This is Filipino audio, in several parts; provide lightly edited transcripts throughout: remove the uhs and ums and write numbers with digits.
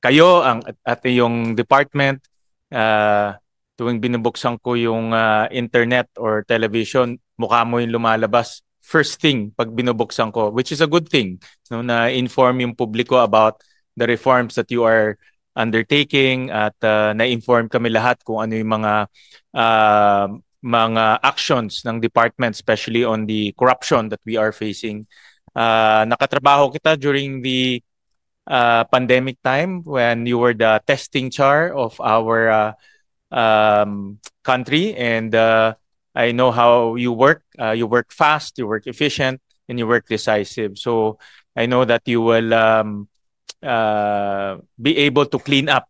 kayo, at yung department, tuwing binubuksan ko yung internet or television, mukha mo yung lumalabas first thing pag binubuksan ko, which is a good thing, no, na inform yung publiko about the reforms that you are undertaking at na-inform kami lahat kung ano yung mga actions ng department, especially on the corruption that we are facing. Nakatrabaho kita during the pandemic time when you were the testing char of our country, and I know how you work. You work fast, you work efficient, and you work decisive. So I know that you will be able to clean up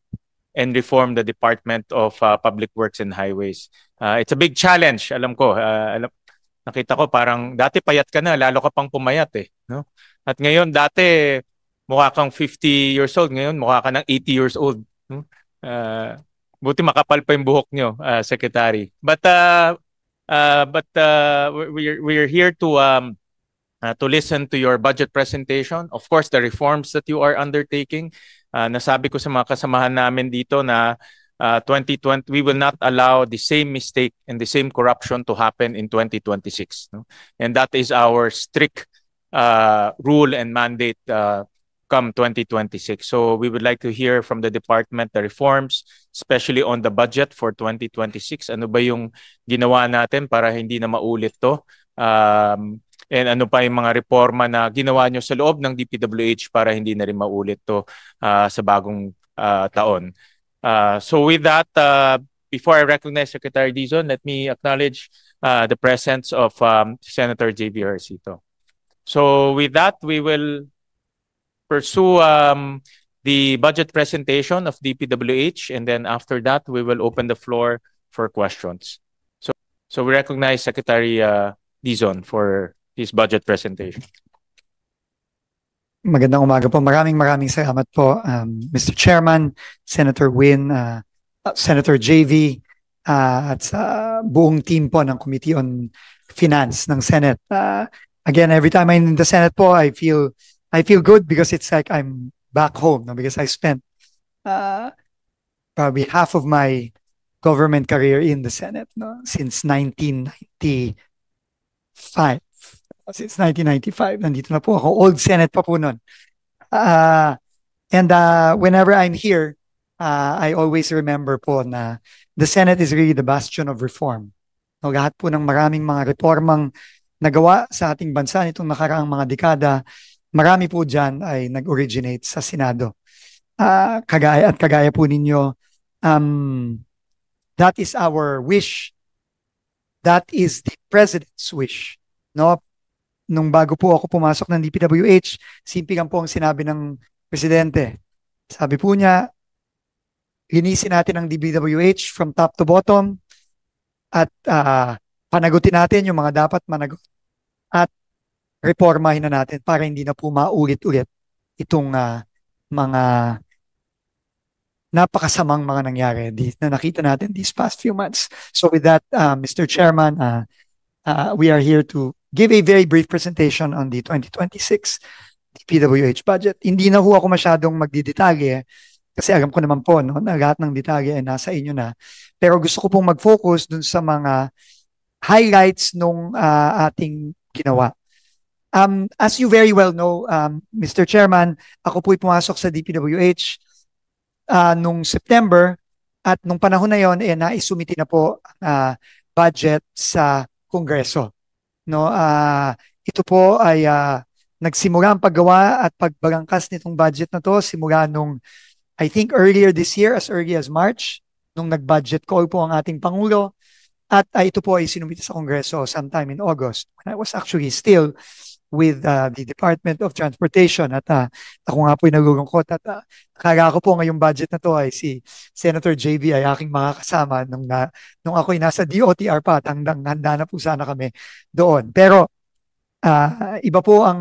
and reform the Department of Public Works and Highways. It's a big challenge, alam ko. Nakita ko parang dati payat ka na, lalo ka pang pumayat eh, no? At ngayon dati mukha kang 50 years old, ngayon mukha ka ng 80 years old, no? Buti makapal pa yung buhok nyo, Secretary. But we're here to listen to your budget presentation. Of course, the reforms that you are undertaking. Nasabi ko sa mga kasamahan namin dito na 2020, we will not allow the same mistake and the same corruption to happen in 2026. No? And that is our strict rule and mandate come 2026. So we would like to hear from the department the reforms, especially on the budget for 2026. Ano ba yung ginawa natin para hindi na maulit to? And ano pa yung mga reforma na ginawa nyo sa loob ng DPWH para hindi na rin maulit to sa bagong taon. So with that, before I recognize Secretary Dizon, let me acknowledge the presence of Senator J.B. Ejercito. So with that, we will pursue the budget presentation of DPWH, and then after that, we will open the floor for questions. So we recognize Secretary Dizon for his budget presentation. Magandang umaga po. Maraming salamat po, Mr. Chairman, Senator Win, Senator JV, at sa buong team po ng Committee on Finance ng Senate. Again, every time I'm in the Senate po, I feel good because it's like I'm back home, no? Because I spent probably half of my government career in the Senate, no? Since 1995. Since 1995, nandito na po ako. Old Senate pa po nun. And whenever I'm here, I always remember po na the Senate is really the bastion of reform. No, lahat po ng maraming mga reformang nagawa sa ating bansa nitong nakaraang mga dekada, marami po dyan ay nag-originate sa Senado. Kagaya po ninyo, that is our wish. That is the President's wish. No? Nung bago po ako pumasok ng DPWH, simple lang po ang sinabi ng Presidente. Sabi po niya, linisin natin ang DPWH from top to bottom at panagutin natin yung mga dapat managot. At reformahin na natin para hindi na po maulit-ulit itong mga napakasamang mga nangyari na nakita natin these past few months. So with that, Mr. Chairman, we are here to give a very brief presentation on the 2026 DPWH budget. Hindi na ho ako masyadong magdidetalye kasi alam ko naman po, no, na lahat ng detalye ay nasa inyo na. Pero gusto ko pong mag-focus dun sa mga highlights nung ating ginawa. As you very well know, Mr. Chairman, ako po'y pumasok sa DPWH nung September at nung panahon na yon naisumiti na po budget sa Kongreso. No, ito po ay nagsimula ang paggawa at pagbalangkas nitong budget na to simula nung I think earlier this year, as early as March, nung nag-budget call po ang ating Pangulo, at ito po ay sinumiti sa Kongreso sometime in August when I was actually still with the Department of Transportation at ako nga po ay nalulungkot at akala ko po ngayong budget na to ay si Senator JV ay aking makakasama nung ako ay nasa DOTR pa at handa na po sana kami doon. Pero iba po ang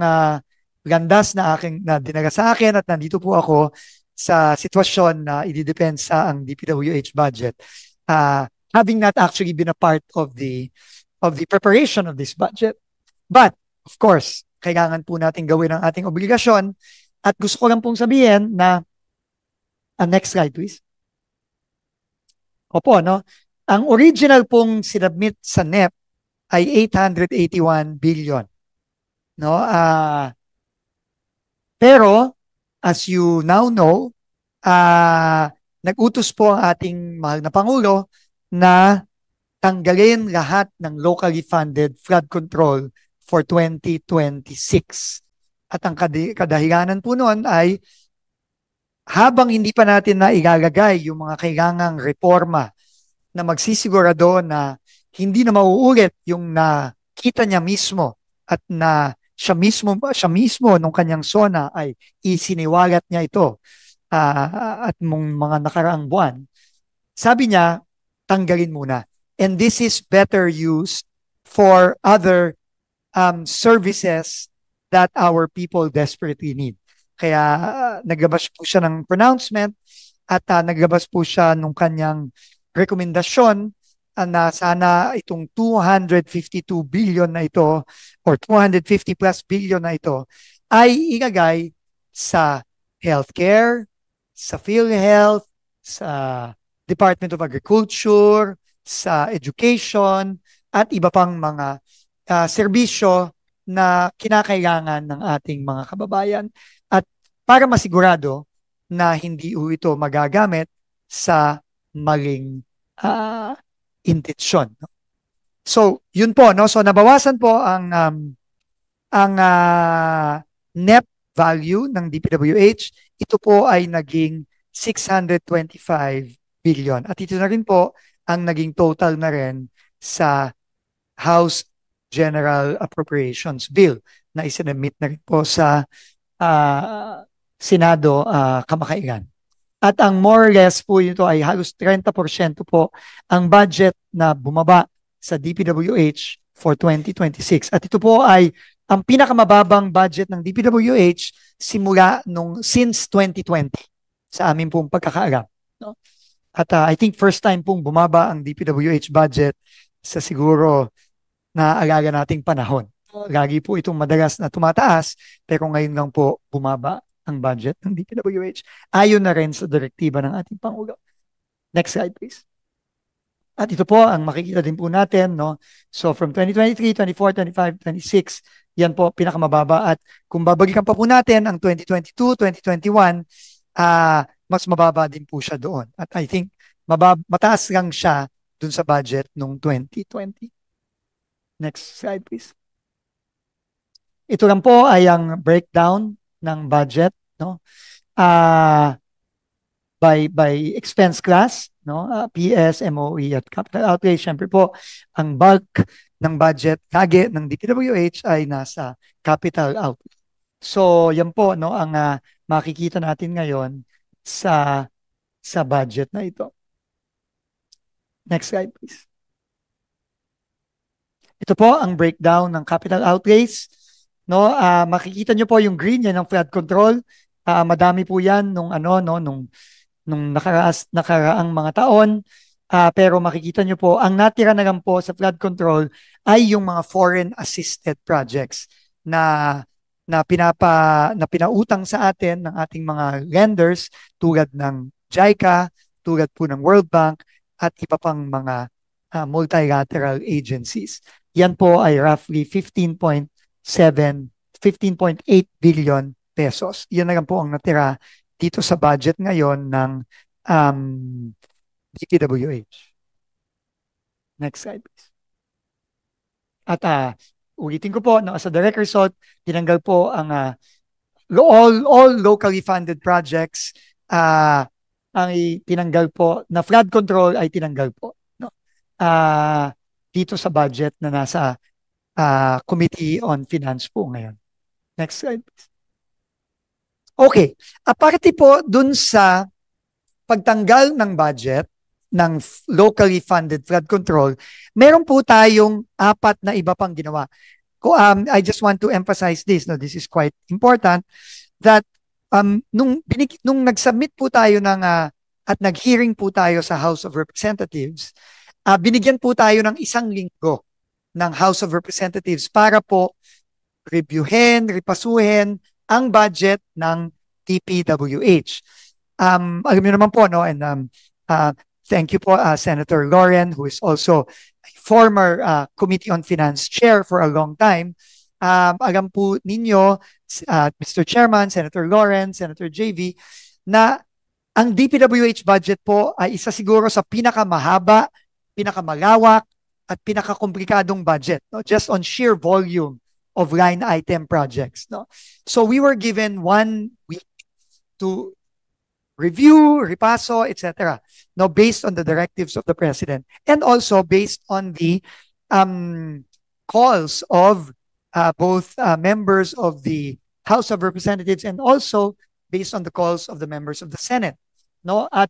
landas na dinala sa akin at nandito po ako sa sitwasyon na ididepensa ang DPWH budget. Having not actually been a part of the preparation of this budget. But of course, kailangan po natin gawin ang ating obligasyon at gusto ko lang pong sabihin na Next slide, please. Opo, no? Ang original pong sinubmit sa NEP ay 881 billion. No? Pero, as you now know, nag-utos po ang ating mahal na Pangulo na tanggalin lahat ng locally funded flood control for 2026. At ang kadahilanan po noon ay habang hindi pa natin na ilalagay yung mga kailangang reforma na magsisigurado na hindi na mauulit yung nakita niya mismo at na siya mismo nung kanyang SONA ay isiniwalat niya ito at mong mga nakaraang buwan. Sabi niya, tanggalin muna. And this is better used for other services that our people desperately need. Kaya naglabas po siya ng pronouncement at naglabas po siya nung kanyang rekomendasyon na sana itong 252 billion na ito or 250 plus billion na ito ay ilagay sa healthcare, sa PhilHealth, sa Department of Agriculture, sa education, at iba pang mga serbisyo na kinakailangan ng ating mga kababayan. At para masigurado na hindi ito magagamit sa maling intensyon. No? So, yun po, no? So nabawasan po ang net value ng DPWH. Ito po ay naging 625 billion. At ito na rin po ang naging total na rin sa House General Appropriations Bill na isinamit na rin po sa Senado kamakailan. At ang more or less po ito ay halos 30% po ang budget na bumaba sa DPWH for 2026. At ito po ay ang pinakamababang budget ng DPWH simula since 2020 sa aming pong pagkakaalam. No? At I think first time pong bumaba ang DPWH budget sa siguro naaalala nating panahon. Lagi po itong madalas na tumataas pero ngayon lang po bumaba ang budget ng DPWH ayon na rin sa direktiba ng ating Pangulo. Next slide, please. At ito po ang makikita din po natin, no? So from 2023, 24, 25, 26, yan po pinakamababa. At kung babalikan pa po natin ang 2022, 2021, mas mababa din po siya doon. At I think mataas lang siya dun sa budget nung 2020. Next slide, please. Ito lang po ay ang breakdown ng budget, no? By expense class, no? PS, MOE at capital outlay. Siyempre po, ang bulk ng budget lagi ng DPWH ay nasa capital outlay. So, yan po, no, ang makikita natin ngayon sa budget na ito. Next slide, please. Ito po ang breakdown ng capital outlays. No, makikita nyo po yung green yan ng flood control. Madami po yan nung nakaraang mga taon. Pero makikita nyo po, ang natira na lang po sa flood control ay yung mga foreign assisted projects na pinautang sa atin ng ating mga lenders tulad ng JICA, tulad po ng World Bank at iba pang mga multilateral agencies. Yan po ay roughly 15.8 billion pesos. Yan na lang po ang natira dito sa budget ngayon ng DPWH. Next slide, please. At ulitin ko po, no, as a direct result, tinanggal po ang all locally funded projects ang tinanggal po, na flood control ay tinanggal po. No? Dito sa budget na nasa Committee on Finance po ngayon. Next slide, please. Okay. Aparte po dun sa pagtanggal ng budget ng locally funded flood control, meron po tayong 4 na iba pang ginawa. I just want to emphasize this. No, this is quite important that nung nag-submit po tayo at nag-hearing po tayo sa House of Representatives, binigyan po tayo ng 1 linggo ng House of Representatives para po repasuhin ang budget ng DPWH. Alam niyo naman po, no, and thank you po, Senator Lauren, who is also a former Committee on Finance Chair for a long time. Alam po ninyo, Mr. Chairman, Senator Lauren, Senator JV, na ang DPWH budget po ay isa siguro sa pinakamahaba, pinakamalawak, at pinakakomplikadong budget, no? Just on sheer volume of line item projects, no? So we were given 1 week to review, repaso, etc. No, based on the directives of the president, and also based on the calls of both members of the House of Representatives and also based on the calls of the members of the Senate. No, at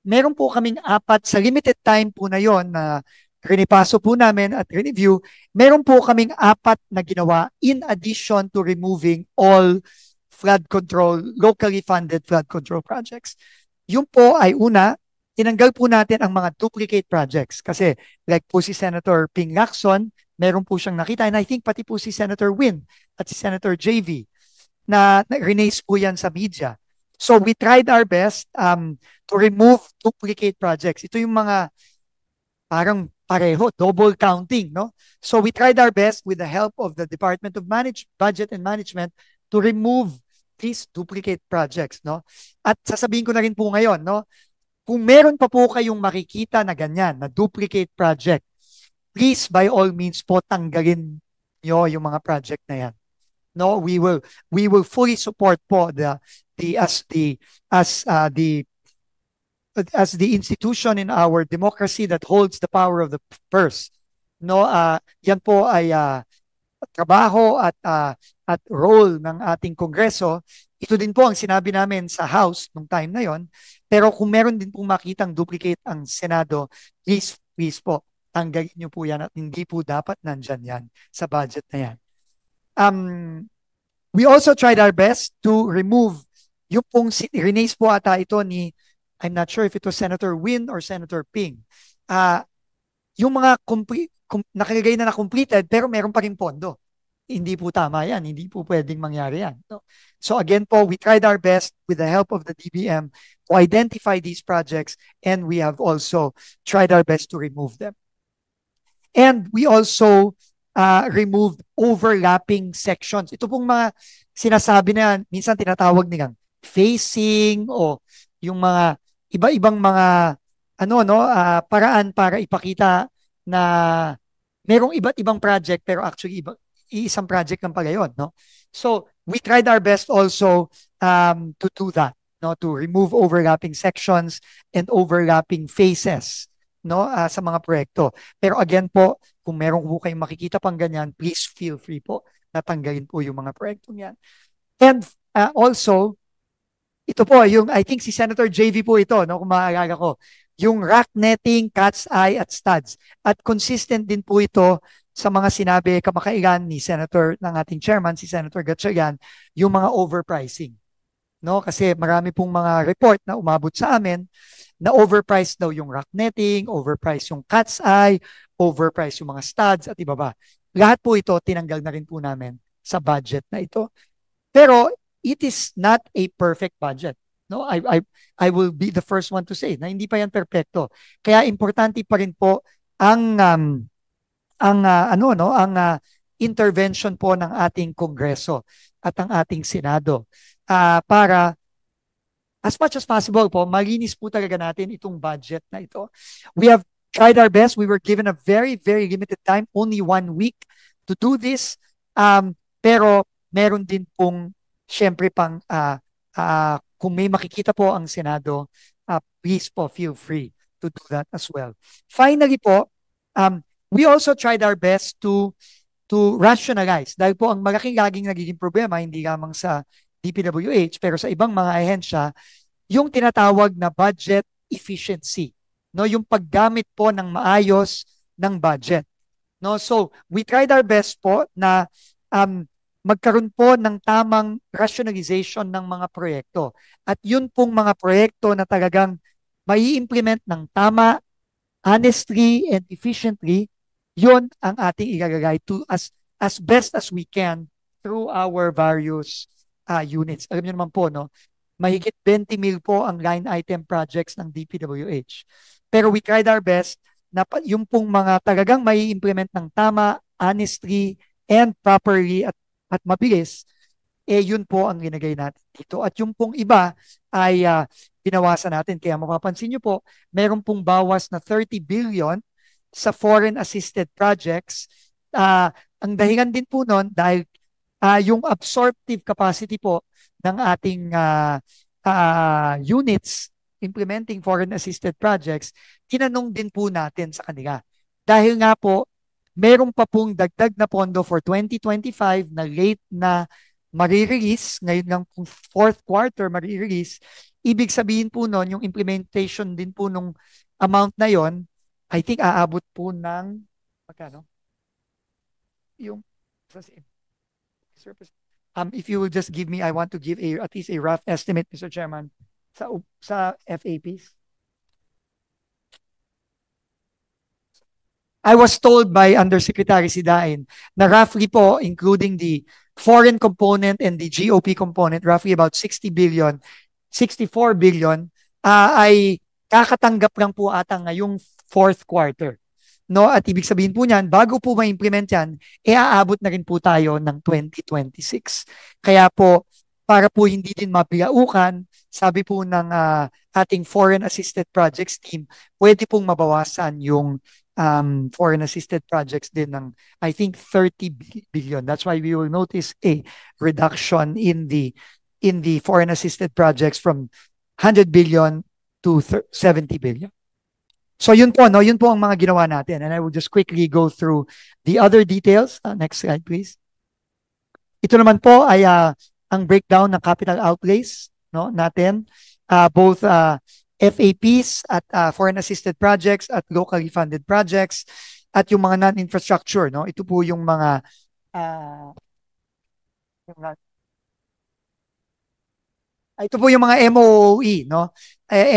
meron po kaming 4 sa limited time po na yon na rinipaso po namin at review. Meron po kaming 4 na ginawa in addition to removing all flood control, locally funded flood control projects. Yung po ay una, tinanggal po natin ang mga duplicate projects kasi like po si Senator Ping Lacson, meron po siyang nakita, and I think pati po si Senator Win at si Senator JV na release po yan sa media. So we tried our best to remove duplicate projects. Ito yung mga parang pareho, double counting, no? So we tried our best with the help of the Department of Budget and Management to remove these duplicate projects, no? At sasabihin ko na rin po ngayon, no? Kung meron pa po kayong makikita na ganyan, na duplicate project, please by all means po tanggalin nyo yung mga project na yan. No, we will fully support po as the institution in our democracy that holds the power of the purse. No, yan po ay trabaho at role ng ating Kongreso. Ito din po ang sinabi namin sa House nung time na yon. Pero kung meron din pong makitang duplicate ang Senado, please po, tanggalin nyo po yan at hindi po dapat nandyan yan sa budget na yan. We also tried our best to remove yung pong release po ata ito ni, I'm not sure if it was Senator Win or Senator Ping. Yung mga nakalagay na completed pero meron pa rin pondo. Hindi po tama yan. Hindi po pwedeng mangyari yan. No? So again po, we tried our best with the help of the DBM to identify these projects, and we have also tried our best to remove them. And we also removed overlapping sections. Ito pong mga sinasabi na minsan tinatawag nilang facing o yung mga iba-ibang mga paraan para ipakita na merong iba't ibang project pero actually isang project lang pala yun, no? So we tried our best also to do that, no, to remove overlapping sections and overlapping phases, no, sa mga proyekto. Pero again po, kung meron po kayong makikita pang ganyan, please feel free po na tanggalin po yung mga proyektong yan. And also, ito po, yung I think si Senator JV po ito, no, kung maaalala ko, yung rack netting, cat's eye at studs. At consistent din po ito sa mga sinabi kamakailan ni Senator, ng ating chairman, si Senator Gatchalian, yung mga overpricing. No? Kasi marami pong mga report na umabot sa amin na overpriced daw yung rack netting, overpriced yung cat's eye, overpriced yung mga studs at iba ba. Lahat po ito tinanggal na rin po namin sa budget na ito. Pero it is not a perfect budget. No, I will be the first one to say na hindi pa yan perpekto. Kaya importante pa rin po ang intervention po ng ating Kongreso at ang ating Senado para as much as possible po malinis po talaga natin itong budget na ito. We have tried our best. We were given a very, very limited time, only 1 week to do this. Pero meron din pong syempre pang kung may makikita po ang Senado, please po feel free to do that as well. Finally po, we also tried our best to rationalize. Dahil po ang malaking laging nagiging problema, hindi lamang sa DPWH, pero sa ibang mga ahensya, yung tinatawag na budget efficiency. No, yung paggamit po ng maayos ng budget. No, so we tried our best po na magkaroon po ng tamang rationalization ng mga proyekto. At yun pong mga proyekto na talagang mai-implement ng tama, honestly, and efficiently, yun ang ating ilalagay to as best as we can through our various units. Alam niyo naman po, no? mahigit 20 mil po ang line item projects ng DPWH. Pero we tried our best na yung pong mga talagang may implement ng tama, honestly, and properly at mabilis, yun po ang linagay natin dito. At yung pong iba ay binawasan natin. Kaya mapapansin nyo po, meron pong bawas na 30 billion sa foreign assisted projects. Ang dahilan din po nun dahil yung absorptive capacity po ng ating units implementing foreign assisted projects, tinanong din po natin sa kanila. Dahil nga po, meron pa pong dagdag na pondo for 2025 na late na marirelease, ngayon lang pong fourth quarter marirelease. Ibig sabihin po nun, yung implementation din po nung amount na yon, I think aabot po ng, magkano? Yung, if you will just give me, I want to give at least a rough estimate, Mr. Chairman, sa FAPs. I was told by Undersecretary Sidain na roughly po, including the foreign component and the GOP component, roughly about 64 billion, ay kakatanggap lang po ata ngayong fourth quarter. No? At ibig sabihin po niyan, bago po ma-implement yan, aabot na rin po tayo ng 2026. Kaya po, para po hindi din mapilaukan, sabi po ng ating Foreign Assisted Projects team, pwede pong mabawasan yung foreign assisted projects din ng, I think, 30 billion. That's why we will notice a reduction in the foreign assisted projects from 100 billion to 70 billion. So yun po, no? Yun po ang mga ginawa natin. And I will just quickly go through the other details. Next slide, please. Ito naman po ay ang breakdown ng capital outlays, no, natin. Both FAPs at foreign assisted projects at locally funded projects at yung mga non-infrastructure, no? Ito po yung mga ito po yung mga MOOE, no?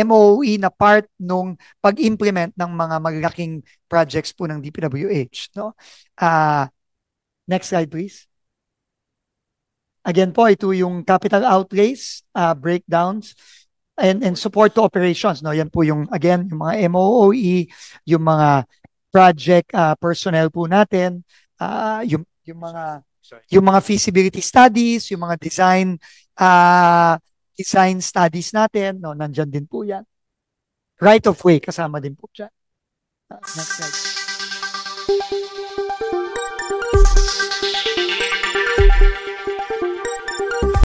MOOE na part nung pag-implement ng mga malalaking projects po ng DPWH, no? Next slide, please. Again po, ito yung capital outlays, breakdowns, and support to operations, no? Yan po yung, again, yung mga MOOE, yung mga project personnel po natin, yung mga feasibility studies, yung mga design studies natin, no? Nandyan din po yan. Right of way, kasama din po dyan. Next slide.